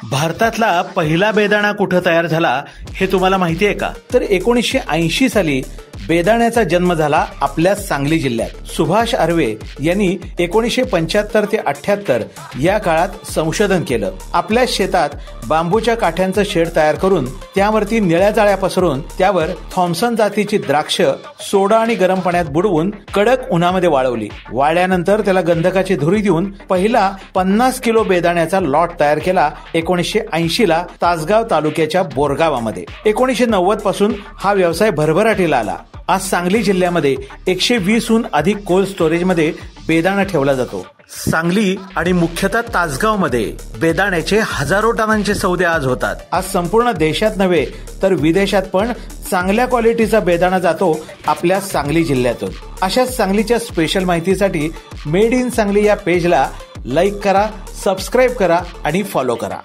भारतातला पहिला बेदाणा कुठं तयार झाला हे तुम्हाला माहिती आहे का? तर 1980 साली बेदाण्याचा जन्म झाला आपल्या सांगली जिल्ह्यात. सुभाष अर्वे यांनी 1975 ते 78 या काळात संशोधन केलं. आपल्या शेतात बांबूच्या काठ्यांचं शेड तयार करून त्यावरती निळ्या जाळ्या पसरून त्यावर थॉम्सन जातीची द्राक्ष सोडा आणि गरम पाण्यात बुडवून कडक उन्हामध्ये वाळवली. वाळल्यानंतर त्याला गंधकाची धुरी देऊन पहिला 50 किलो बेदाण्याचा लॉट तयार केला 1980 ला तासगाव तालुक्याच्या बोरगावामध्ये. 1990 पासून हा व्यवसाय भरभराटीला आला. आज सांगली जिल्ह्यामध्ये 120हून अधिक कोल्ड स्टोरेज मध्ये बेदाणा ठेवला जातो. सांगली आणि मुख्यतः तासगाव मध्ये बेदाण्याचे हजारो टनांचे सौदे आज होतात. आज संपूर्ण देशात नव्हे तर विदेशात पण चांगल्या क्वालिटीचा बेदाणा जातो आपल्या सांगली जिल्ह्यातून. अशाच सांगलीच्या स्पेशल माहितीसाठी मेड इन सांगली या पेजला लाईक करा, सबस्क्राईब करा आणि फॉलो करा.